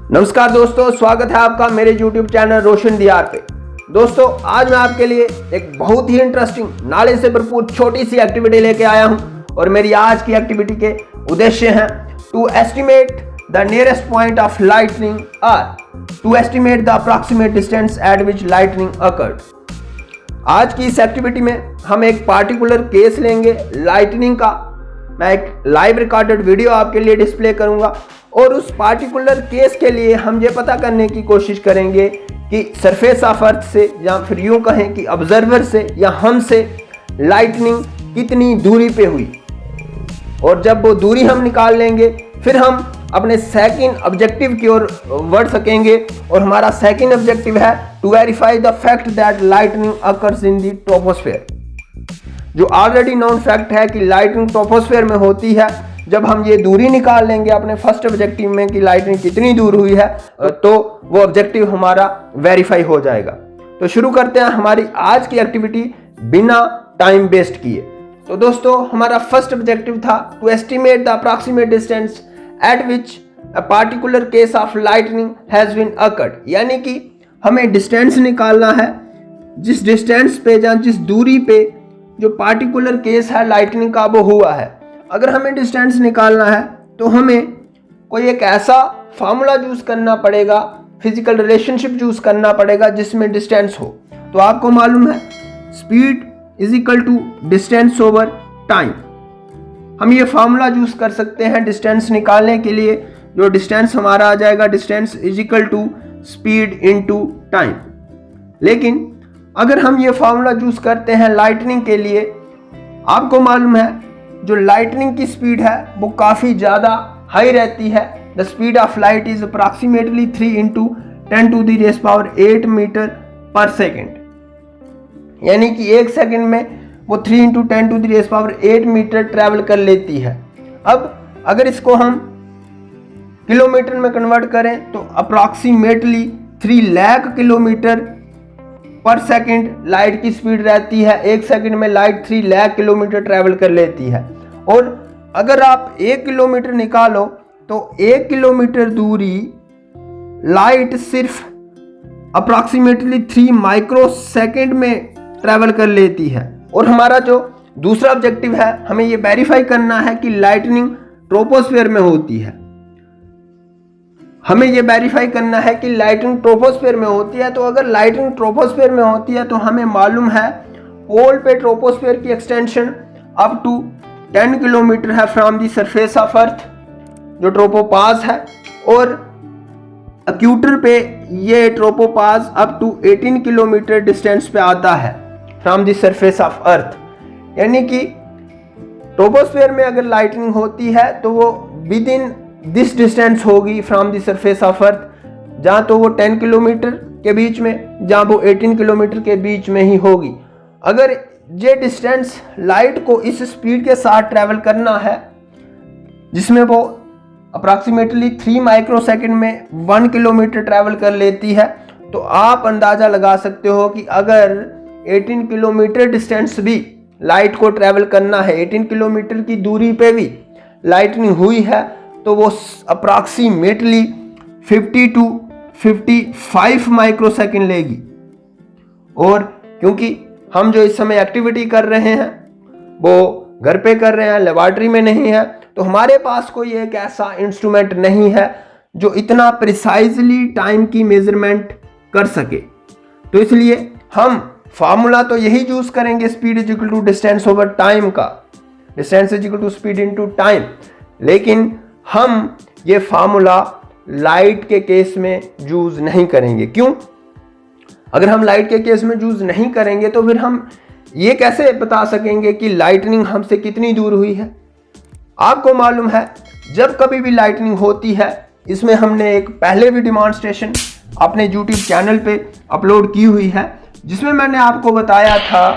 नमस्कार दोस्तों, स्वागत है आपका मेरे YouTube चैनल रोशन डीआर पे। दोस्तों, आज मैं आपके लिए एक बहुत ही इंटरेस्टिंग नॉलेज से भरपूर छोटी सी एक्टिविटी लेके आया हूं और मेरी आज की एक्टिविटी के उद्देश्य हैं to estimate the nearest point of lightning और to estimate the approximate distance at which lightning occurred. आज की इस एक्टिविटी में हम एक पार्टिकुलर केस लेंगे लाइटनिंग का। मैं एक लाइव रिकॉर्डेड वीडियो आपके लिए डिस्प्ले करूंगा और उस पार्टिकुलर केस के लिए हम ये पता करने की कोशिश करेंगे कि सरफेस ऑफ अर्थ से या फिर यूं कहें कि ऑब्जर्वर से या हमसे लाइटनिंग कितनी दूरी पे हुई, और जब वो दूरी हम निकाल लेंगे फिर हम अपने सेकंड ऑब्जेक्टिव की ओर बढ़ सकेंगे। और हमारा सेकंड ऑब्जेक्टिव है to verify the fact that lightning occurs in the troposphere. जो ऑलरेडी नोन फैक्ट है कि लाइटनिंग ट्रोपोस्फेयर में होती है। जब हम ये दूरी निकाल लेंगे अपने फर्स्ट ऑब्जेक्टिव में कि लाइटनिंग कितनी दूर हुई है, तो वो ऑब्जेक्टिव हमारा वेरीफाई हो जाएगा। तो शुरू करते हैं हमारी आज की एक्टिविटी बिना टाइम वेस्ट किए। तो दोस्तों, हमारा फर्स्ट ऑब्जेक्टिव था to estimate the approximate distance at which a particular case of lightning has been occurred. यानी कि हमें डिस्टेंस निकालना है, जिस डिस्टेंस पे या जिस दूरी पे जो पार्टिकुलर केस है लाइटनिंग का वो हुआ है। अगर हमें डिस्टेंस निकालना है तो हमें कोई एक ऐसा फार्मूला यूज करना पड़ेगा, फिजिकल रिलेशनशिप यूज करना पड़ेगा जिसमें डिस्टेंस हो। तो आपको मालूम है speed is equal to distance over time. हम ये फार्मूला यूज कर सकते हैं डिस्टेंस निकालने के लिए। जो डिस्टेंस हमारा आ जाएगा, distance is equal to speed into time. लेकिन अगर हम ये फार्मूला यूज करते हैं लाइटनिंग के लिए, आपको मालूम है जो लाइटनिंग की स्पीड है वो काफ़ी ज़्यादा हाई रहती है। The speed of light is approximately 3 × 10⁸ metre पर सेकेंड। यानी कि एक सेकेंड में वो 3 × 10⁸ मीटर ट्रैवल कर लेती है। अब अगर इसको हम किलोमीटर में कन्वर्ट करें तो अप्रॉक्सीमेटली 3 लाख किलोमीटर पर सेकंड लाइट की स्पीड रहती है। एक सेकंड में लाइट 3 लाख किलोमीटर ट्रैवल कर लेती है। और अगर आप 1 किलोमीटर निकालो तो 1 किलोमीटर दूरी लाइट सिर्फ अप्रॉक्सीमेटली 3 माइक्रो सेकंड में ट्रैवल कर लेती है। और हमारा जो दूसरा ऑब्जेक्टिव है, हमें ये वेरीफाई करना है कि लाइटनिंग ट्रोपोस्फेयर में होती है। हमें ये वेरीफाई करना है कि लाइटनिंग ट्रोपोस्फेयर में होती है। तो अगर लाइटनिंग ट्रोपोस्फेयर में होती है तो हमें मालूम है पोल पे ट्रोपोस्फेयर की एक्सटेंशन अप टू 10 किलोमीटर है from the surface of earth, जो ट्रोपोपाज है। और एक्यूटर पे ये ट्रोपोपाज अप टू 18 किलोमीटर डिस्टेंस पे आता है from the surface of earth. यानी कि ट्रोपोस्फेयर में अगर लाइटनिंग होती है तो वो विद इन दिस डिस्टेंस होगी from the surface of earth, जहाँ तो वो 10 किलोमीटर के बीच में, जहाँ वो 18 किलोमीटर के बीच में ही होगी। अगर ये डिस्टेंस लाइट को इस स्पीड के साथ ट्रैवल करना है जिसमें वो अप्रॉक्सीमेटली 3 माइक्रो सेकेंड में 1 किलोमीटर ट्रैवल कर लेती है, तो आप अंदाज़ा लगा सकते हो कि अगर 18 किलोमीटर डिस्टेंस भी लाइट को ट्रैवल करना है, 18 किलोमीटर की दूरी पे भी लाइटनिंग हुई है, तो वो अप्रॉक्सीमेटली 50 to 55 माइक्रो सेकेंड लेगी। और क्योंकि हम जो इस समय एक्टिविटी कर रहे हैं वो घर पे कर रहे हैं, लेबॉर्ट्री में नहीं है, तो हमारे पास कोई एक ऐसा इंस्ट्रूमेंट नहीं है जो इतना प्रिसाइजली टाइम की मेजरमेंट कर सके। तो इसलिए हम फार्मूला तो यही यूज करेंगे, speed is equal to distance over time का, distance is equal to speed into time. लेकिन हम ये फार्मूला लाइट के केस में यूज नहीं करेंगे। क्यों? अगर हम लाइट के केस में यूज नहीं करेंगे तो फिर हम ये कैसे बता सकेंगे कि लाइटनिंग हमसे कितनी दूर हुई है। आपको मालूम है जब कभी भी लाइटनिंग होती है, इसमें हमने एक पहले भी डिमॉन्स्ट्रेशन अपने YouTube चैनल पे अपलोड की हुई है, जिसमें मैंने आपको बताया था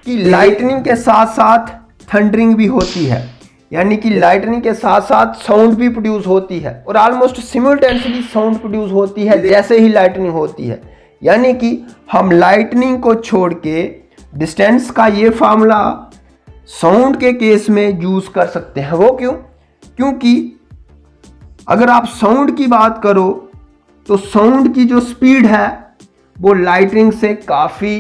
कि लाइटनिंग के साथ साथ थंडरिंग भी होती है। यानी कि लाइटनिंग के साथ साथ साउंड भी प्रोड्यूस होती है और ऑलमोस्ट सिमुलटेनियसली साउंड प्रोड्यूस होती है जैसे ही लाइटनिंग होती है। यानी कि हम लाइटनिंग को छोड़ के डिस्टेंस का ये फार्मूला साउंड के केस में यूज कर सकते हैं। वो क्यों? क्योंकि अगर आप साउंड की बात करो तो साउंड की जो स्पीड है वो लाइटनिंग से काफ़ी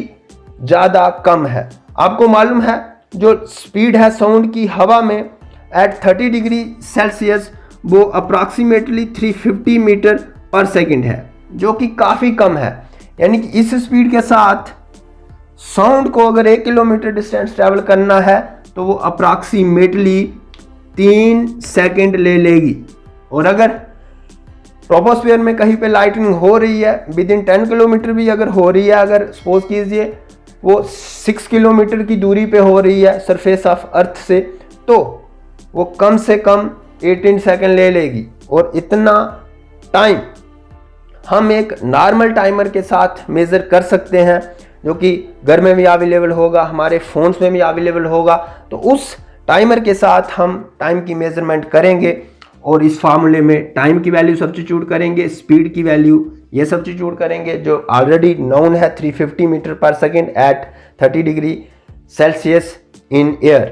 ज़्यादा कम है। आपको मालूम है जो स्पीड है साउंड की हवा में एट 30 डिग्री सेल्सियस वो अप्रॉक्सीमेटली 350 मीटर पर सेकंड है, जो कि काफ़ी कम है। यानी कि इस स्पीड के साथ साउंड को अगर 1 किलोमीटर डिस्टेंस ट्रैवल करना है तो वो अप्रॉक्सीमेटली 3 सेकंड ले लेगी। और अगर ट्रोपोस्फीयर में कहीं पे लाइटनिंग हो रही है विद इन 10 किलोमीटर भी अगर हो रही है, अगर सपोज कीजिए वो 6 किलोमीटर की दूरी पे हो रही है सरफेस ऑफ अर्थ से, तो वो कम से कम 18 सेकंड ले लेगी। और इतना टाइम हम एक नॉर्मल टाइमर के साथ मेज़र कर सकते हैं, जो कि घर में भी अवेलेबल होगा, हमारे फ़ोन्स में भी अवेलेबल होगा। तो उस टाइमर के साथ हम टाइम की मेज़रमेंट करेंगे और इस फार्मूले में टाइम की वैल्यू सब्स्टिट्यूट करेंगे, स्पीड की वैल्यू ये सब्स्टिट्यूट करेंगे जो ऑलरेडी नोन है 350 मीटर पर second at 30 degree Celsius in air.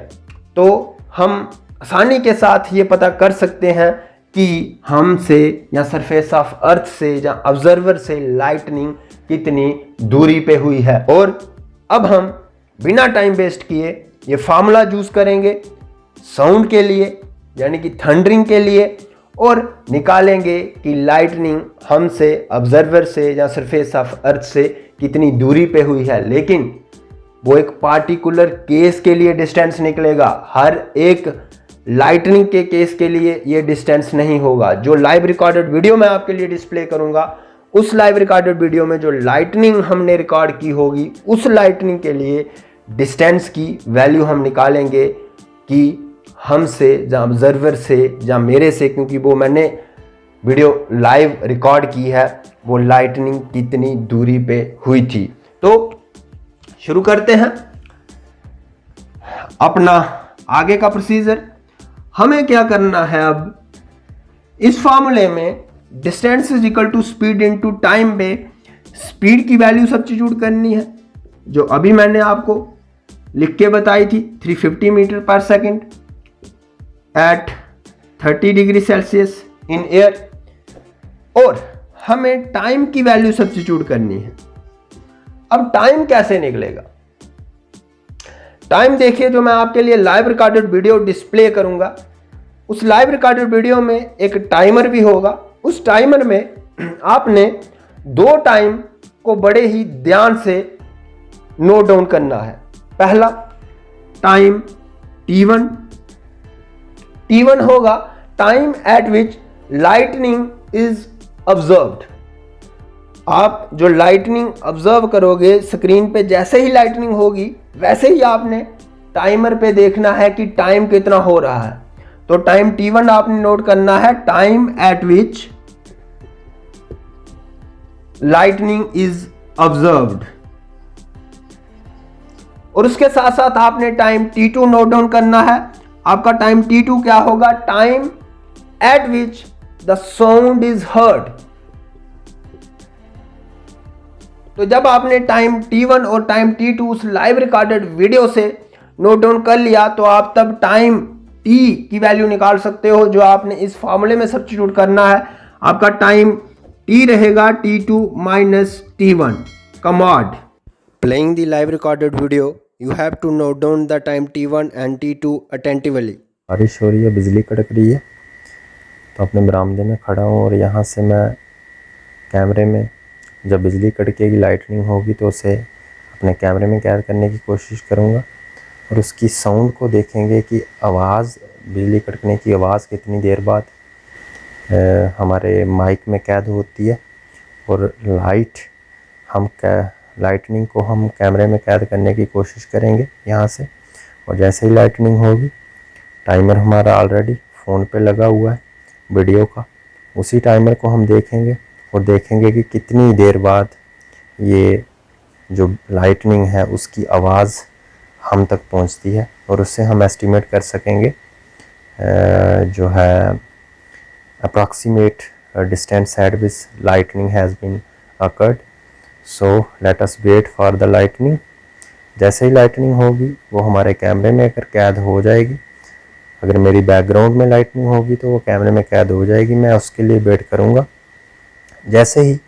तो हम आसानी के साथ ये पता कर सकते हैं कि हमसे या सरफेस ऑफ अर्थ से या ऑब्जर्वर से लाइटनिंग कितनी दूरी पे हुई है। और अब हम बिना टाइम वेस्ट किए ये फार्मूला यूज करेंगे साउंड के लिए यानी कि थंडरिंग के लिए और निकालेंगे कि लाइटनिंग हमसे ऑब्जर्वर से या सरफेस ऑफ अर्थ से कितनी दूरी पे हुई है। लेकिन वो एक पार्टिकुलर केस के लिए डिस्टेंस निकलेगा, हर एक लाइटनिंग के केस के लिए ये डिस्टेंस नहीं होगा। जो लाइव रिकॉर्डेड वीडियो मैं आपके लिए डिस्प्ले करूंगा, उस लाइव रिकॉर्डेड वीडियो में जो लाइटनिंग हमने रिकॉर्ड की होगी उस लाइटनिंग के लिए डिस्टेंस की वैल्यू हम निकालेंगे कि हमसे या ऑब्जर्वर से या मेरे से, क्योंकि वो मैंने वीडियो लाइव रिकॉर्ड की है, वो लाइटनिंग कितनी दूरी पे हुई थी। तो शुरू करते हैं अपना आगे का प्रोसीजर। हमें क्या करना है, अब इस फार्मूले में distance is equal to speed into time पे स्पीड की वैल्यू सब्स्टिट्यूट करनी है, जो अभी मैंने आपको लिख के बताई थी 350 मीटर पर second at 30 degree Celsius in air. और हमें टाइम की वैल्यू सब्स्टिट्यूट करनी है। अब टाइम कैसे निकलेगा? टाइम देखिए, जो मैं आपके लिए लाइव रिकॉर्डेड वीडियो डिस्प्ले करूंगा, उस लाइव रिकॉर्डेड वीडियो में एक टाइमर भी होगा। उस टाइमर में आपने 2 टाइम को बड़े ही ध्यान से नोट डाउन करना है। पहला टाइम T1 होगा time eight which lightning is observed. आप जो लाइटनिंग ऑब्जर्व करोगे स्क्रीन पे, जैसे ही लाइटनिंग होगी वैसे ही आपने टाइमर पे देखना है कि टाइम कितना हो रहा है। तो टाइम T1 आपने नोट करना है, time eight which lightning is observed. और उसके साथ साथ आपने टाइम T2 नोट डाउन करना है। आपका टाइम T2 क्या होगा? Time eight which the sound is heard. तो जब आपने टाइम T1 और टाइम T2 उस लाइव रिकॉर्डेड वीडियो से नोट डाउन कर लिया, तो आप तब टाइम T की वैल्यू निकाल सकते हो, जो आपने इस फॉर्मूले में सब्स्टिट्यूट करना है। आपका टाइम T रहेगा T2 माइनस T1 का mod. Playing the live recorded video, you have to note down the time T1 and T2 attentively. बारिश हो रही है, बिजली कड़क रही है, तो अपने बरामदे में खड़ा हूँ और यहाँ से मैं कैमरे में जब बिजली कड़केगी, लाइटनिंग होगी, तो उसे अपने कैमरे में कैद करने की कोशिश करूँगा और उसकी साउंड को देखेंगे कि आवाज़, बिजली कड़कने की आवाज़ कितनी देर बाद हमारे माइक में कैद होती है। और लाइटनिंग को हम कैमरे में कैद करने की कोशिश करेंगे यहाँ से। और जैसे ही लाइटनिंग होगी, टाइमर हमारा ऑलरेडी फ़ोन पे लगा हुआ है वीडियो का, उसी टाइमर को हम देखेंगे और देखेंगे कि कितनी देर बाद ये जो लाइटनिंग है उसकी आवाज़ हम तक पहुंचती है। और उससे हम एस्टिमेट कर सकेंगे जो है approximate distance at which lightning has been occurred. So let us wait for the lightning. जैसे ही लाइटनिंग होगी वो हमारे कैमरे में अगर कैद हो जाएगी, अगर मेरी बैकग्राउंड में लाइटनिंग होगी तो वो कैमरे में कैद हो जाएगी। मैं उसके लिए वेट करूँगा जैसे ही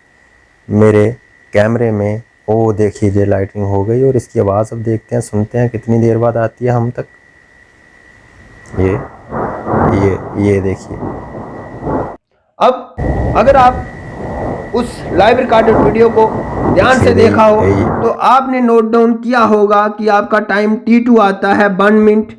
मेरे कैमरे में वो देख लीजिए लाइटिंग हो गई, और इसकी आवाज़ अब देखते हैं, सुनते हैं कितनी देर बाद आती है हम तक। ये देखिए। अब अगर आप उस लाइव रिकॉर्डेड वीडियो को ध्यान से देखा हो तो आपने नोट डाउन किया होगा कि आपका टाइम T2 आता है 1 मिनट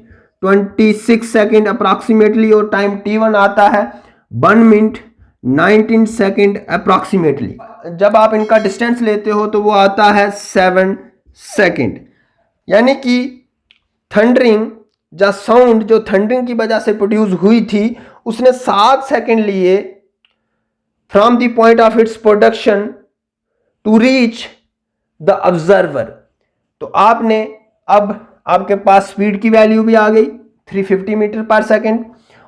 26 सेकंड अप्रॉक्सीमेटली, और टाइम T1 आता है 1 मिनट 19 सेकंड अप्रॉक्सीमेटली। जब आप इनका डिस्टेंस लेते हो तो वो आता है 7 सेकंड। यानी कि थंडरिंग या साउंड जो थंडरिंग की वजह से प्रोड्यूस हुई थी, उसने 7 सेकंड लिए from the point of its production to reach the observer. तो आपने अब आपके पास स्पीड की वैल्यू भी आ गई 350 मीटर पर सेकंड,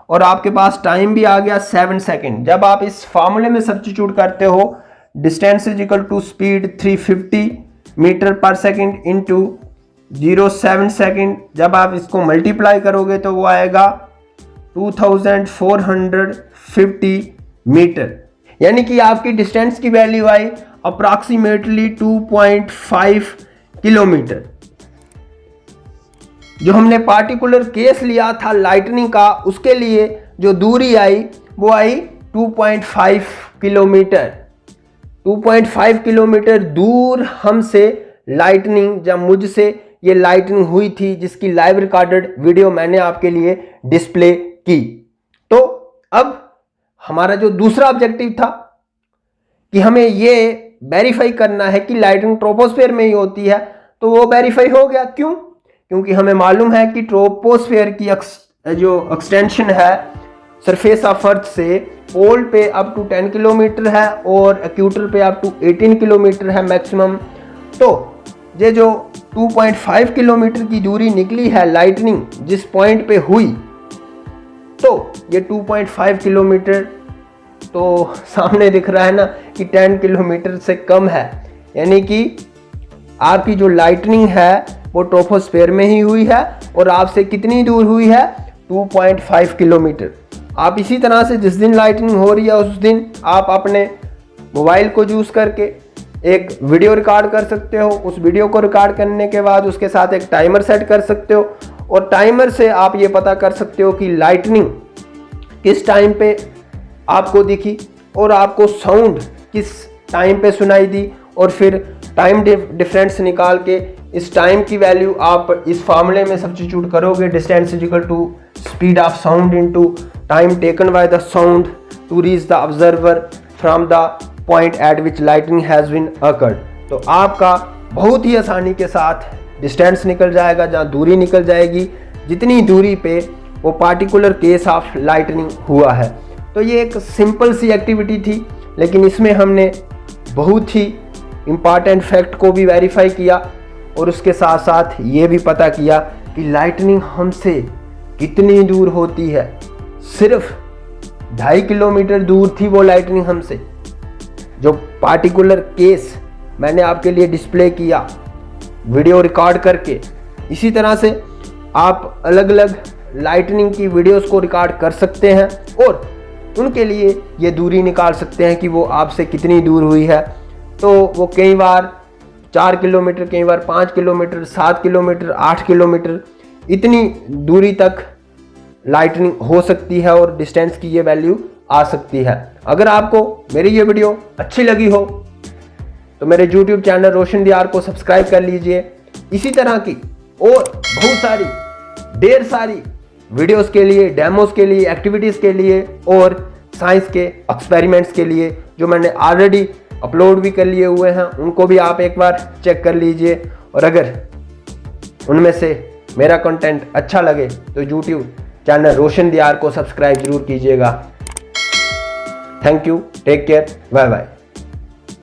और आपके पास टाइम भी आ गया 7 सेकंड। जब आप इस फार्मूले में सब्स्टिट्यूट करते हो distance is equal to speed 350 metre पर सेकंड इंटू 0.7 सेकंड, जब आप इसको मल्टीप्लाई करोगे तो वो आएगा 2450 मीटर। यानी कि आपकी डिस्टेंस की वैल्यू आई अप्रॉक्सीमेटली 2.5 किलोमीटर। जो हमने पार्टिकुलर केस लिया था लाइटनिंग का, उसके लिए जो दूरी आई वो आई 2.5 किलोमीटर। 2.5 किलोमीटर दूर हमसे लाइटनिंग या मुझसे ये लाइटनिंग हुई थी, जिसकी लाइव रिकॉर्डेड वीडियो मैंने आपके लिए डिस्प्ले की। तो अब हमारा जो दूसरा ऑब्जेक्टिव था कि हमें ये वेरीफाई करना है कि लाइटनिंग ट्रोपोस्फेयर में ही होती है, तो वो वेरीफाई हो गया। क्यों? क्योंकि हमें मालूम है कि ट्रोपोस्फेयर की जो एक्सटेंशन है सरफेस ऑफ अर्थ से पोल पे अप टू 10 किलोमीटर है और इक्वेटर पे अप टू 18 किलोमीटर है मैक्सिमम। तो ये जो 2.5 किलोमीटर की दूरी निकली है लाइटनिंग जिस पॉइंट पे हुई, तो ये 2.5 किलोमीटर तो सामने दिख रहा है ना कि 10 किलोमीटर से कम है। यानी कि आपकी जो लाइटनिंग है वो ट्रोपोस्फेयर में ही हुई है, और आपसे कितनी दूर हुई है? 2.5 किलोमीटर। आप इसी तरह से जिस दिन लाइटनिंग हो रही है उस दिन आप अपने मोबाइल को यूज़ करके एक वीडियो रिकॉर्ड कर सकते हो। उस वीडियो को रिकॉर्ड करने के बाद उसके साथ एक टाइमर सेट कर सकते हो, और टाइमर से आप ये पता कर सकते हो कि लाइटनिंग किस टाइम पे आपको दिखी और आपको साउंड किस टाइम पे सुनाई दी, और फिर टाइम डिफरेंस निकाल के इस टाइम की वैल्यू आप इस फार्मूले में सब्स्टिट्यूट करोगे, distance is equal to speed of sound into time taken by the sound to reach the observer from the point at which lightning has been occurred. तो आपका बहुत ही आसानी के साथ डिस्टेंस निकल जाएगा, जहाँ दूरी निकल जाएगी जितनी दूरी पे वो पार्टिकुलर केस ऑफ लाइटनिंग हुआ है। तो ये एक सिंपल सी एक्टिविटी थी, लेकिन इसमें हमने बहुत ही इम्पॉर्टेंट फैक्ट को भी वेरीफाई किया, और उसके साथ साथ ये भी पता किया कि लाइटनिंग हमसे कितनी दूर होती है। सिर्फ 2.5 किलोमीटर दूर थी वो लाइटनिंग हमसे। जो पार्टिकुलर केस मैंने आपके लिए डिस्प्ले किया वीडियो रिकॉर्ड करके, इसी तरह से आप अलग अलग लाइटनिंग की वीडियोस को रिकॉर्ड कर सकते हैं और उनके लिए ये दूरी निकाल सकते हैं कि वो आपसे कितनी दूर हुई है। तो वो कई बार 4 किलोमीटर, कई बार 5 किलोमीटर, 7 किलोमीटर, 8 किलोमीटर इतनी दूरी तक लाइटनिंग हो सकती है और डिस्टेंस की ये वैल्यू आ सकती है। अगर आपको मेरी ये वीडियो अच्छी लगी हो तो मेरे YouTube चैनल रोशन दियार को सब्सक्राइब कर लीजिए। इसी तरह की और बहुत सारी ढेर सारी वीडियोस के लिए, डेमोस के लिए, एक्टिविटीज़ के लिए और साइंस के एक्सपेरिमेंट्स के लिए जो मैंने ऑलरेडी अपलोड भी कर लिए हुए हैं, उनको भी आप एक बार चेक कर लीजिए। और अगर उनमें से मेरा कंटेंट अच्छा लगे तो YouTube चैनल रोशन दियार को सब्सक्राइब जरूर कीजिएगा। Thank you, take care, bye bye.